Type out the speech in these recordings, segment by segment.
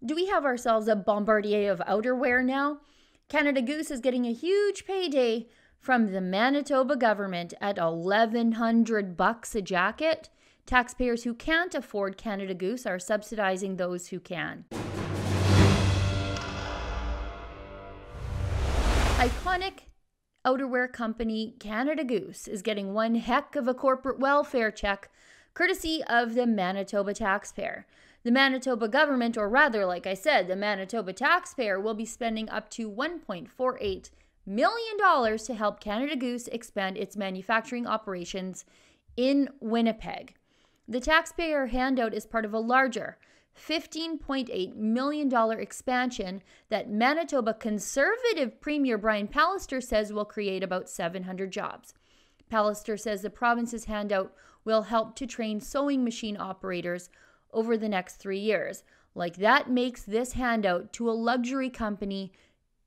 Do we have ourselves a Bombardier of outerwear now? Canada Goose is getting a huge payday from the Manitoba government at $1,100 a jacket. Taxpayers who can't afford Canada Goose are subsidizing those who can. Iconic outerwear company Canada Goose is getting one heck of a corporate welfare check, courtesy of the Manitoba taxpayer. The Manitoba government, or rather, like I said, the Manitoba taxpayer, will be spending up to $1.48 million to help Canada Goose expand its manufacturing operations in Winnipeg. The taxpayer handout is part of a larger $15.8 million expansion that Manitoba Conservative Premier Brian Pallister says will create about 700 jobs. Pallister says the province's handout will help to train sewing machine operators over the next 3 years. Like, that makes this handout to a luxury company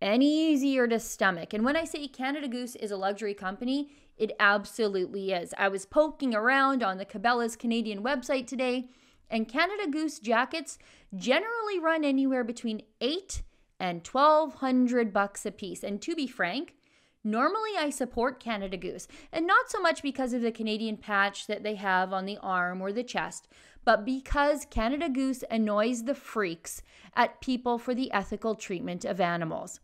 any easier to stomach. And when I say Canada Goose is a luxury company, it absolutely is. I was poking around on the Cabela's Canadian website today, and Canada Goose jackets generally run anywhere between $800 and $1,200 a piece. And to be frank, normally I support Canada Goose, and not so much because of the Canadian patch that they have on the arm or the chest, but because Canada Goose annoys the freaks at people for the ethical treatment of animals.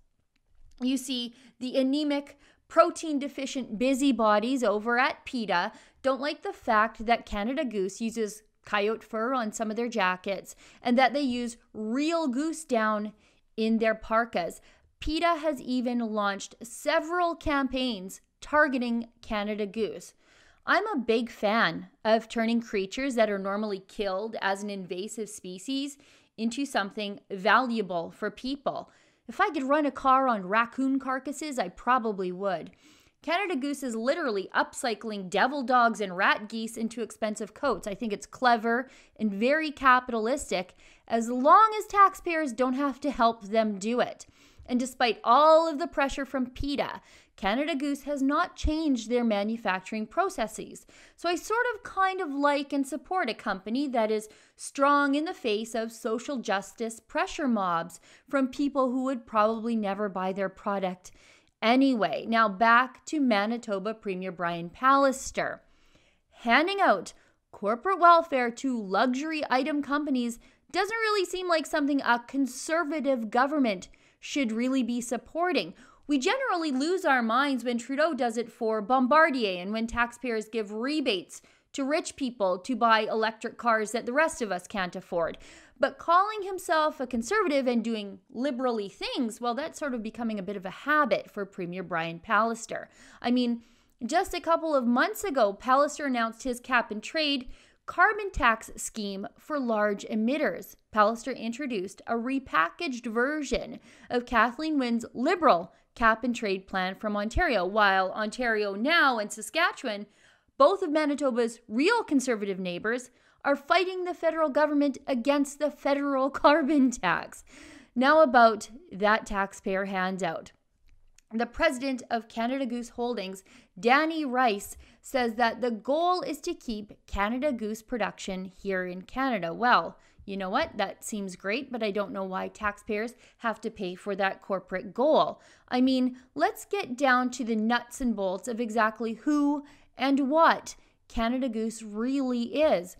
You see, the anemic, protein-deficient busybodies over at PETA don't like the fact that Canada Goose uses coyote fur on some of their jackets and that they use real goose down in their parkas. PETA has even launched several campaigns targeting Canada Goose. I'm a big fan of turning creatures that are normally killed as an invasive species into something valuable for people. If I could run a car on raccoon carcasses, I probably would. Canada Goose is literally upcycling devil dogs and rat geese into expensive coats. I think it's clever and very capitalistic, as long as taxpayers don't have to help them do it. And despite all of the pressure from PETA, Canada Goose has not changed their manufacturing processes. So I sort of kind of like and support a company that is strong in the face of social justice pressure mobs from people who would probably never buy their product anyway. Now back to Manitoba Premier Brian Pallister. Handing out corporate welfare to luxury item companies doesn't really seem like something a conservative government should really be supporting. We generally lose our minds when Trudeau does it for Bombardier and when taxpayers give rebates to rich people to buy electric cars that the rest of us can't afford. But calling himself a conservative and doing liberally things, well, that's sort of becoming a bit of a habit for Premier Brian Pallister. I mean, just a couple of months ago, Pallister announced his cap-and-trade carbon tax scheme for large emitters. Pallister introduced a repackaged version of Kathleen Wynne's Liberal cap-and-trade plan from Ontario, while Ontario Now and Saskatchewan, both of Manitoba's real conservative neighbors, are fighting the federal government against the federal carbon tax. Now about that taxpayer handout. The president of Canada Goose Holdings, Danny Rice, says that the goal is to keep Canada Goose production here in Canada. Well, you know what? That seems great, but I don't know why taxpayers have to pay for that corporate goal. I mean, let's get down to the nuts and bolts of exactly who and what Canada Goose really is.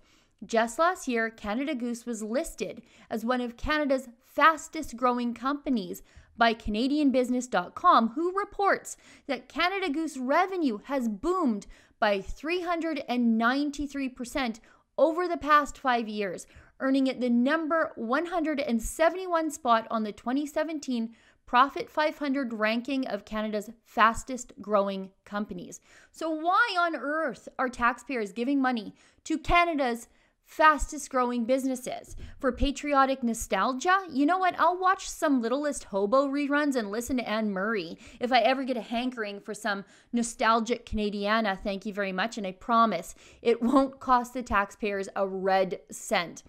Just last year, Canada Goose was listed as one of Canada's fastest growing companies by CanadianBusiness.com, who reports that Canada Goose revenue has boomed by 393% over the past 5 years, earning it the number 171 spot on the 2017 Profit 500 ranking of Canada's fastest growing companies. So why on earth are taxpayers giving money to Canada's fastest growing businesses? For patriotic nostalgia? You know what? I'll watch some Littlest Hobo reruns and listen to Anne Murray if I ever get a hankering for some nostalgic Canadiana. Thank you very much, and I promise it won't cost the taxpayers a red cent.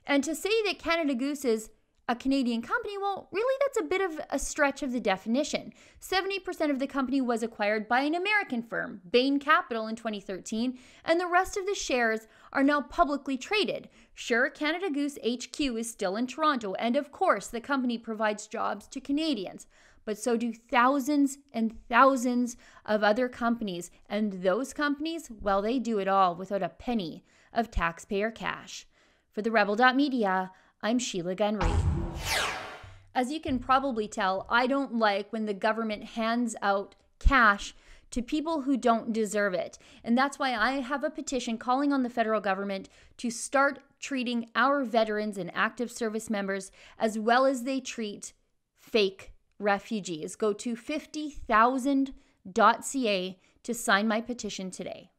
And to say that Canada Goose is a Canadian company, well, really that's a bit of a stretch of the definition. 70% of the company was acquired by an American firm, Bain Capital, in 2013, and the rest of the shares are now publicly traded. Sure, Canada Goose HQ is still in Toronto, and of course the company provides jobs to Canadians, but so do thousands and thousands of other companies, and those companies, well, they do it all without a penny of taxpayer cash. For the Rebel.media, I'm Sheila Gunn Reid. As you can probably tell, I don't like when the government hands out cash to people who don't deserve it. And that's why I have a petition calling on the federal government to start treating our veterans and active service members as well as they treat fake refugees. Go to 50,000.ca to sign my petition today.